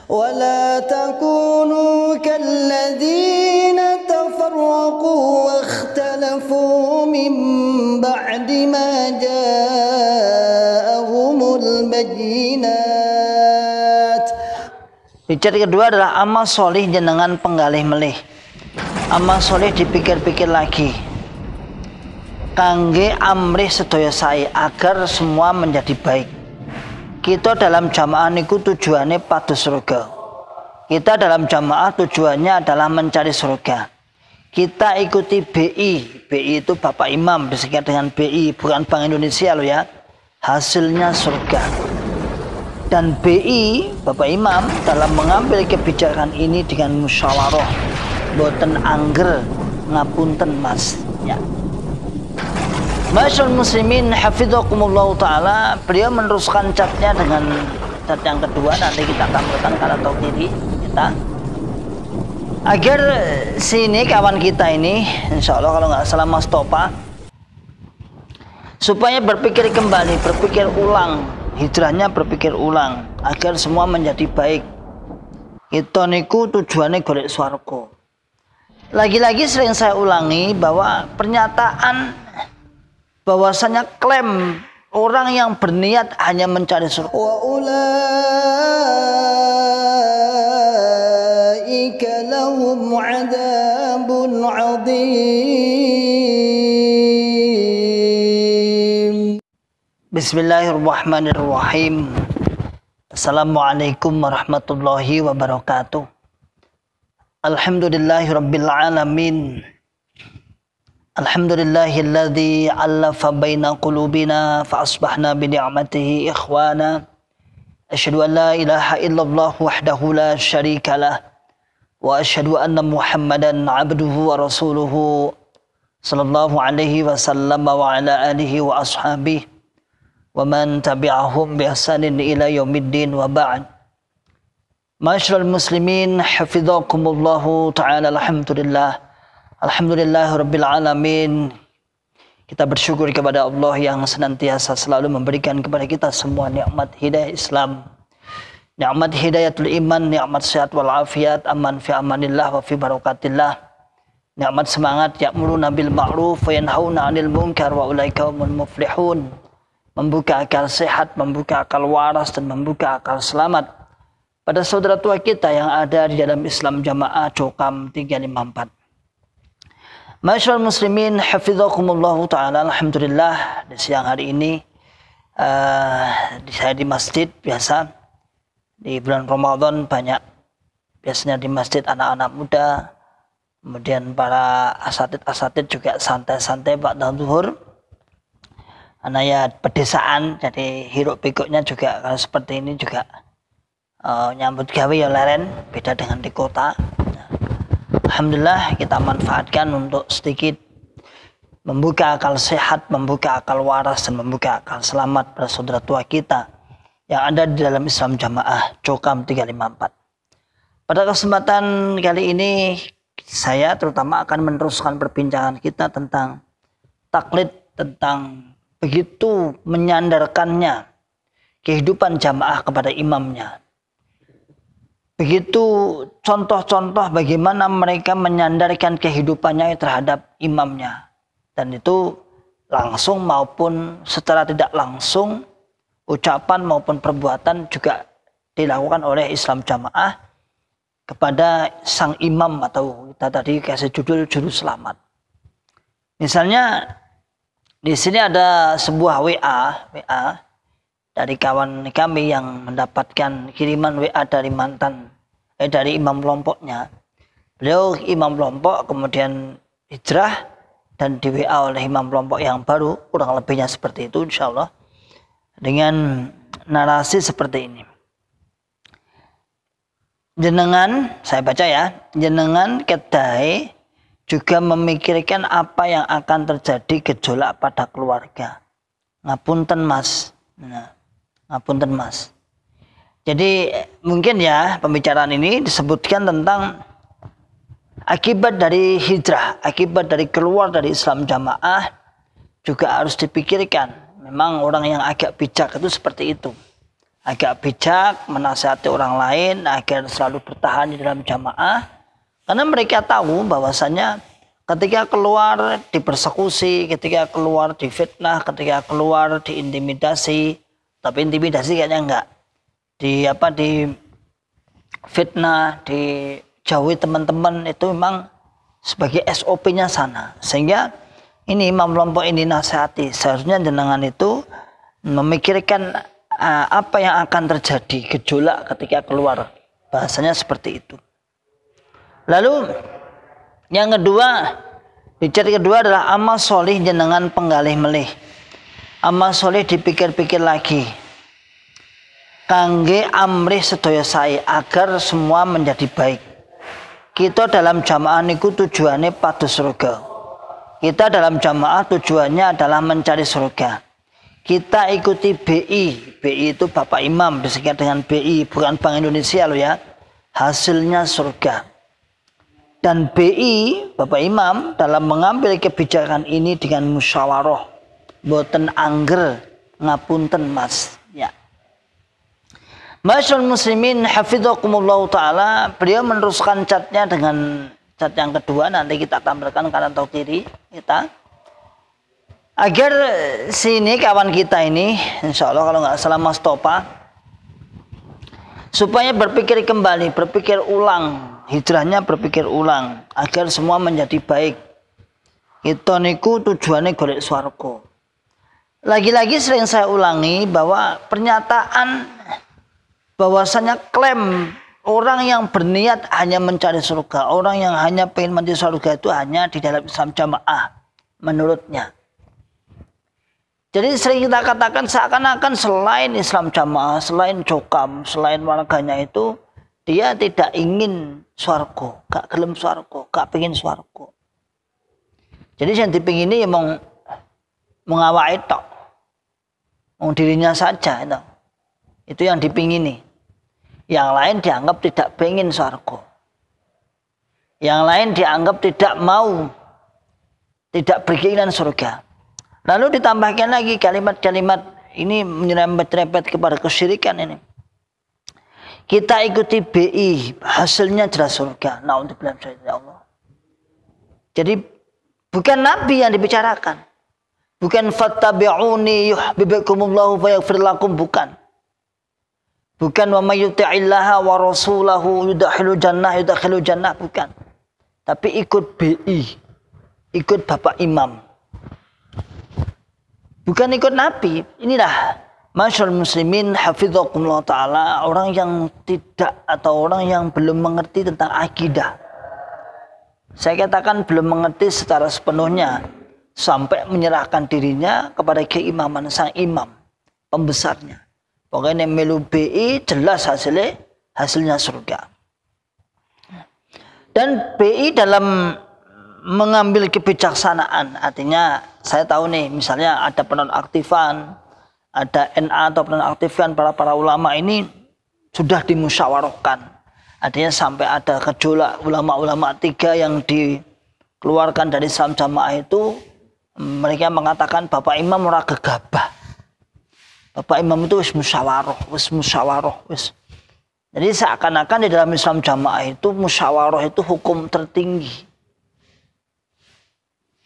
ولا تكونوا كالذين تفرقوا واختلفوا من بعد ما جاءهم البينات. Ricat kedua adalah amal solih jenengan penggalih melih. Amal solih dipikir-pikir lagi. Kangge amrih sedaya sae agar semua menjadi baik. Kita dalam jamaah niku tujuannya pados surga. Kita dalam jamaah tujuannya adalah mencari surga. Kita ikuti BI. BI itu Bapak Imam disingkat dengan BI, bukan Bank Indonesia loh ya. Hasilnya surga. Dan BI, Bapak Imam, dalam mengambil kebijakan ini dengan musyawarah, boten angger, ngapunten mas. Ya. Masyaallah muslimin hafizakumullah ta'ala. Beliau meneruskan catnya dengan cat yang kedua. Nanti kita akan melakukan kanan atau kiri kita, agar sini kawan kita ini insya Allah kalau nggak salah Mas Topa, supaya berpikir kembali, berpikir ulang, hijrahnya berpikir ulang agar semua menjadi baik. Itu niku tujuannya golek swarga. Lagi-lagi sering saya ulangi bahwa pernyataan bahwasanya klaim orang yang berniat hanya mencari surga. Wa ulaika lahum 'adzabun 'adzim. Bismillahirrahmanirrahim. Assalamualaikum warahmatullahi wabarakatuh. Alhamdulillahirabbil alamin. Alhamdulillahilladzi 'allafa baina qulubina fa asbahna bi ni'matihi ikhwana. Asyhadu an la ilaha illallah wahdahu la syarikalah wa asyhadu anna Muhammadan 'abduhu wa rasuluhu sallallahu alaihi wasallam wa ala alihi wa ashabihi wa man tabi'ahum bi ihsanin ila yaumiddin wa ba'd. Masyaallah muslimin hafizakumullah ta'ala. Alhamdulillahirabbil alamin. Kita bersyukur kepada Allah yang senantiasa selalu memberikan kepada kita semua nikmat hidayah Islam, nikmat hidayatul iman, nikmat sehat wal afiat, aman fi amanillah wa fi barakatillah, nikmat semangat ya'muruna bil ma'ruf wa yanhauna 'anil munkar wa ulaika humul muflihun. Membuka akal sehat, membuka akal waras, dan membuka akal selamat pada saudara tua kita yang ada di dalam Islam Jamaah Cokam 354. Masyaallah muslimin hafizakumullah ta'ala. Alhamdulillah di siang hari ini saya di masjid biasa. Di bulan Ramadan banyak biasanya di masjid anak-anak muda, kemudian para asatid juga santai-santai ba'da zuhur. Karena ya pedesaan, jadi hiruk pikuknya juga kalau seperti ini juga nyambut gawe ya leren, beda dengan di kota. Alhamdulillah kita manfaatkan untuk sedikit membuka akal sehat, membuka akal waras, dan membuka akal selamat pada saudara tua kita yang ada di dalam Islam Jamaah Cokam 354. Pada kesempatan kali ini saya terutama akan meneruskan perbincangan kita tentang taklid, tentang begitu menyandarkannya kehidupan jamaah kepada imamnya. Begitu contoh-contoh bagaimana mereka menyandarkan kehidupannya terhadap imamnya. Dan itu langsung maupun secara tidak langsung, ucapan maupun perbuatan juga dilakukan oleh Islam Jamaah kepada sang imam, atau kita tadi kasih judul juru selamat. Misalnya di sini ada sebuah WA dari kawan kami yang mendapatkan kiriman WA dari dari imam kelompoknya. Beliau imam kelompok, kemudian hijrah dan di WA oleh imam kelompok yang baru, kurang lebihnya seperti itu insyaallah, dengan narasi seperti ini. Jenengan, saya baca ya, jenengan kedai juga memikirkan apa yang akan terjadi gejolak pada keluarga. Ngapunten mas. Nah, ngapunten mas. Jadi mungkin ya pembicaraan ini disebutkan tentang akibat dari hijrah, akibat dari keluar dari Islam Jamaah juga harus dipikirkan. Memang orang yang agak bijak itu seperti itu. agak bijak menasihati orang lain agar selalu bertahan di dalam jamaah, karena mereka tahu bahwasanya ketika keluar dipersekusi, ketika keluar difitnah, ketika keluar diintimidasi, tapi intimidasi kayaknya enggak, di fitnah, dijauhi teman-teman, itu memang sebagai SOP-nya sana. Sehingga ini imam kelompok ini nasihati, seharusnya jenengan itu memikirkan apa yang akan terjadi, gejolak ketika keluar, bahasanya seperti itu. Lalu yang kedua, ciri kedua adalah amal solih jenengan penggalih melih. Amal solih dipikir-pikir lagi, kangge amrih sedaya sae agar semua menjadi baik. Kita dalam jamaah niku tujuannya pados surga. Kita dalam jamaah tujuannya adalah mencari surga. Kita ikuti BI. BI itu Bapak Imam, disingkat dengan BI, bukan Bank Indonesia loh ya. Hasilnya surga. Dan BI, Bapak Imam, dalam mengambil kebijakan ini dengan musyawarah. Boten angger, ngapunten mas. Ya. Masyaallah muslimin hafidhakumullah ta'ala, beliau meneruskan catnya dengan cat yang kedua, nanti kita tampilkan kanan atau kiri kita. Agar sini kawan kita ini, insya Allah kalau nggak salah Mas Topa, supaya berpikir kembali, berpikir ulang, hijrahnya berpikir ulang, agar semua menjadi baik. Itu niku tujuannya golek swarga. Lagi-lagi sering saya ulangi bahwa pernyataan bahwasanya klaim orang yang berniat hanya mencari surga, orang yang hanya pengen mencari surga itu hanya di dalam Islam jamaah menurutnya. Jadi sering kita katakan seakan-akan selain Islam jamaah, selain jokam, selain warganya itu dia tidak ingin swarga, gak gelem swarga, gak pengen swarga. Jadi yang dipingini ya mau ngawai tok, mau dirinya saja itu. Itu yang dipingini. Yang lain dianggap tidak pengen swarga. Yang lain dianggap tidak mau, tidak berkeinginan surga. Lalu ditambahkan lagi kalimat-kalimat ini menyerempet-nyerempet kepada kesyirikan ini. Kita ikuti BI, hasilnya jelas surga. Na'udzubillah ya Allah. Jadi bukan Nabi yang dibicarakan. Bukan fattabi'uni yuhibbukumullahu wa yaghfir lakum, bukan. Bukan wa may yuti'illaha wa rasulahu yudkhilu jannah, bukan. Tapi ikut BI, ikut Bapak Imam. Bukan ikut Nabi. Inilah masyaallah muslimin hafidhakumullah ta'ala, orang yang tidak atau orang yang belum mengerti tentang akidah. Saya katakan belum mengerti secara sepenuhnya sampai menyerahkan dirinya kepada keimaman sang imam pembesarnya. Pokoknya melu BI jelas hasilnya surga. Dan BI dalam mengambil kebijaksanaan, artinya saya tahu nih, misalnya ada penonaktifan, ada NA atau penonaktifan, para ulama ini sudah dimusyawarahkan. Artinya sampai ada gejolak ulama-ulama 3 yang dikeluarkan dari Islam jamaah itu, mereka mengatakan Bapak Imam ora gegabah. Bapak Imam itu wis musyawarah. Jadi seakan-akan di dalam Islam jamaah itu musyawarah itu hukum tertinggi.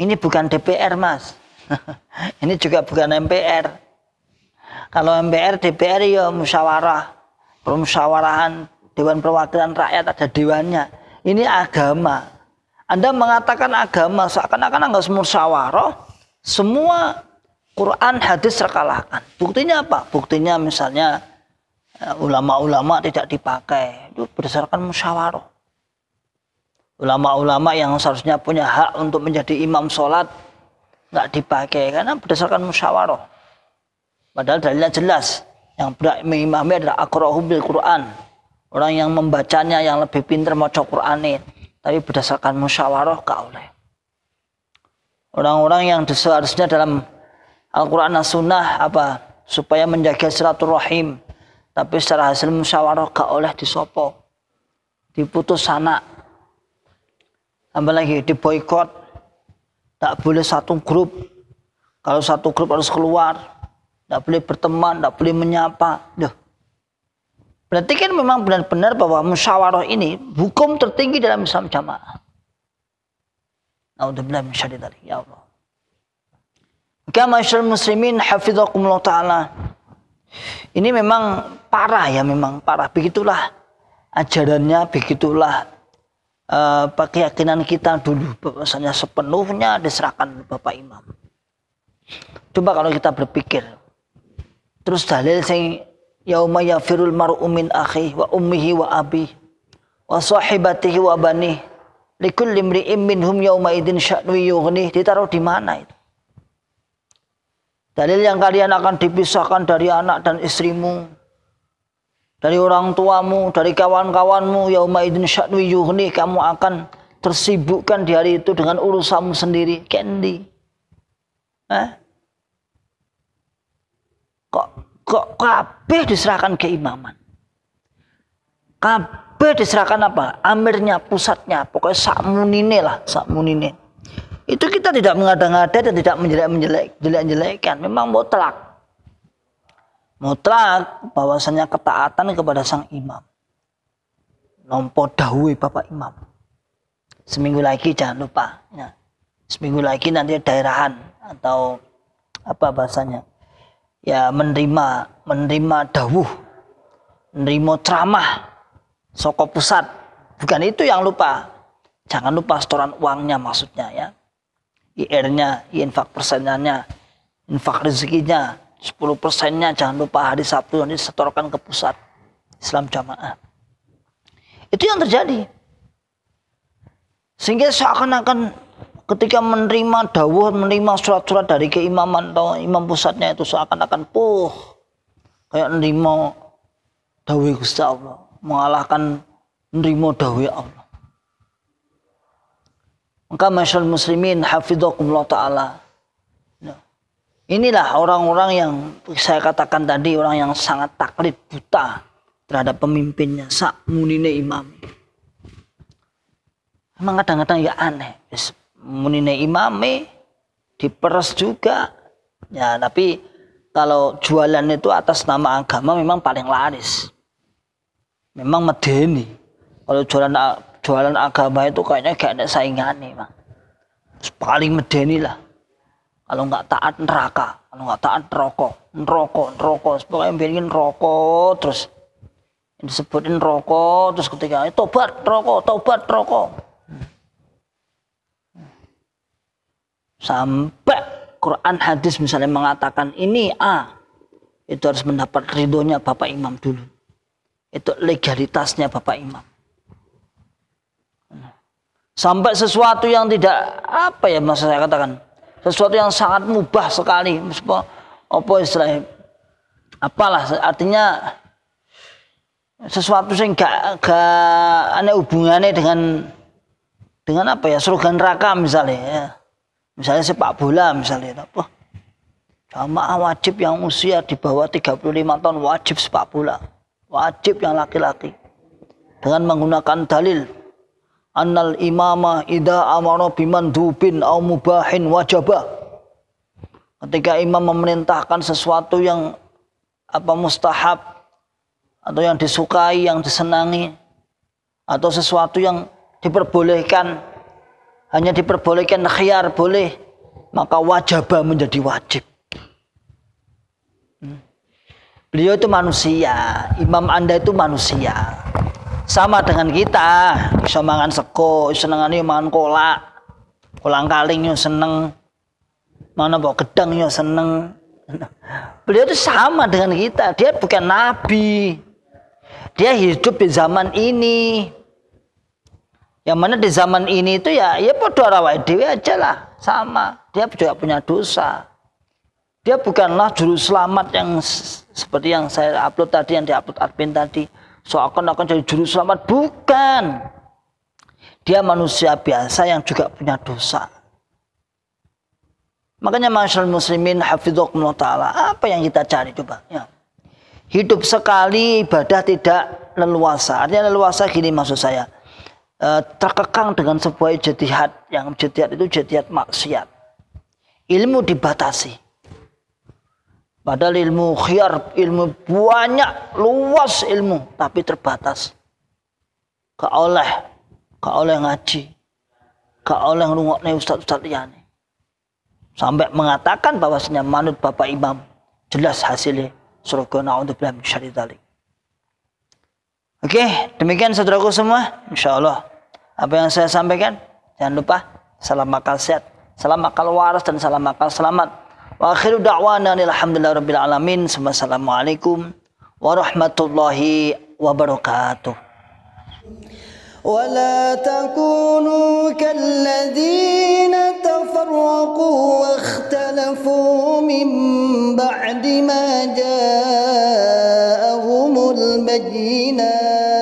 Ini bukan DPR, Mas. Ini juga bukan MPR. Kalau MPR, DPR ya musyawarah. Permusyawarahan Dewan Perwakilan Rakyat ada dewannya. Ini agama. Anda mengatakan agama seakan-akan enggak musyawarah, semua Quran hadis terkalahkan. Buktinya apa? Buktinya misalnya ulama-ulama tidak dipakai. Itu berdasarkan musyawarah. Ulama-ulama yang seharusnya punya hak untuk menjadi imam sholat nggak dipakai karena berdasarkan musyawarah. Padahal dalilnya jelas. Yang berhak mengimami adalah aqra'uhum bil Quran. Orang yang membacanya yang lebih pintar maca Qur'anin. Tapi berdasarkan musyawarah gak oleh. Orang-orang yang seharusnya dalam Al-Quran dan Sunnah supaya menjaga silaturahim. Tapi secara hasil musyawarah gak oleh disopo. Diputus anak. Tambah lagi diboikot, tak boleh satu grup. Kalau satu grup harus keluar, tak boleh berteman, tak boleh menyapa. Duh, Berarti kan memang benar-benar bahwa musyawarah ini hukum tertinggi dalam Islam jamaah. Naudzubillah min syarri dzalik, ya Allah. Maka masyaallah muslimin hafizakumullah taala. Ini memang parah ya, memang parah. Begitulah ajarannya, begitulah keyakinan kita dulu, bahwasanya sepenuhnya diserahkan Bapak Imam. Coba kalau kita berpikir, terus dalil sing yauma yafirul mar'u min akhihi wa ummihi wa abihi wa sahibatihi wa banihi likulli imri'in minhum yauma idzin sya'nu yughni, ditaruh di mana itu? Dalil yang kalian akan dipisahkan dari anak dan istrimu, dari orang tuamu, dari kawan-kawanmu, yauma idzin sya'nu yughni, kamu akan tersibukkan di hari itu dengan urusanmu sendiri. Kendi. Kok kabeh diserahkan keimaman? Kabeh diserahkan apa? Amirnya, pusatnya, pokoknya sakmunine lah, sakmunine. Itu kita tidak mengada-ngada dan tidak menjelek-jelekkan. Memang mutlak bahwasanya ketaatan kepada sang imam. Nompo dawuhe Bapak Imam. Seminggu lagi jangan lupa. Ya. Seminggu lagi nanti daerahan atau apa bahasanya? Ya menerima dawuh, menerima ceramah saka pusat. Bukan itu yang lupa. Jangan lupa setoran uangnya maksudnya ya. IR-nya, infak persennya, infak rezekinya, 10%-nya jangan lupa hari Sabtu nanti setorkan ke pusat Islam jamaah. Itu yang terjadi. Sehingga seakan-akan ketika menerima dawuh, menerima surat-surat dari keimaman atau imam pusatnya itu seakan-akan kayak menerima dawuh Gusti Allah, mengalahkan menerima dawuh Allah. Maka masyaallah muslimin hafizakumullah taala. Inilah orang-orang yang saya katakan tadi, orang yang sangat taklid, buta terhadap pemimpinnya, sakmunine imam. Memang kadang-kadang ya aneh. Munine imame diperes juga. Ya, tapi kalau jualan itu atas nama agama memang paling laris. Memang medeni. Kalau jualan agama itu kayaknya gak ada saingannya, Pak. Paling medeni lah. Kalau nggak taat neraka, kalau nggak taat rokok. Pokoknya bikin rokok terus disebutin rokok, terus ketika tobat rokok. Sampai Quran hadis misalnya mengatakan ini itu harus mendapat ridhonya Bapak Imam dulu. Itu legalitasnya Bapak Imam. Sampai sesuatu yang tidak maksud saya katakan, sesuatu yang sangat mubah sekali, apa istilahnya? Apalah artinya sesuatu yang gak ada hubungannya dengan apa ya, surga neraka misalnya ya. Misalnya sepak bola misalnya apa? Jamaah wajib yang usia di bawah 35 tahun wajib sepak bola. Wajib yang laki-laki. Dengan menggunakan dalil annal imama idza amara bimandubin aw mubahin wajaba. Ketika imam memerintahkan sesuatu yang mustahab atau yang disukai, yang disenangi, atau sesuatu yang diperbolehkan, hanya diperbolehkan khiyar boleh, maka wajaba menjadi wajib. Beliau itu manusia, imam Anda itu manusia. Sama dengan kita, bisa mangan sego, senengane mangan kolak. Kolang-kaling yo seneng. Mana bawa gedang yo seneng. Beliau itu sama dengan kita, dia bukan nabi. Dia hidup di zaman ini. Yang mana di zaman ini itu ya padha awake dhewe aja lah, sama. Dia juga punya dosa. Dia bukanlah juru selamat yang seperti yang saya upload tadi, yang diupload admin tadi. Seakan akan jadi juru selamat, bukan. Dia manusia biasa yang juga punya dosa. Makanya masyaallah muslimin hafizakumullah taala, apa yang kita cari coba ya. Hidup sekali, ibadah tidak leluasa. Artinya leluasa gini maksud saya. Terkekang dengan sebuah ijtihad, yang ijtihad itu ijtihad maksiat. Ilmu dibatasi. Padahal ilmu khiyar, ilmu banyak, luas ilmu, tapi terbatas. Gak oleh ngaji, gak oleh ngrungokne ustaz-ustaz liyane. Sampai mengatakan bahwasanya manut Bapak Imam jelas hasilnya surga, naudzubillah min syarri dzalik. Oke, demikian saudaraku semua. Insyaallah apa yang saya sampaikan, jangan lupa salam akal sehat, salam akal waras, dan salam akal selamat. Wa akhiru da'wana alhamdulillahirabbil alamin. Assalamualaikum warahmatullahi wabarakatuh. ولا تكونوا كالذين تفرقوا واختلفوا من بعد ما جاءهم البينات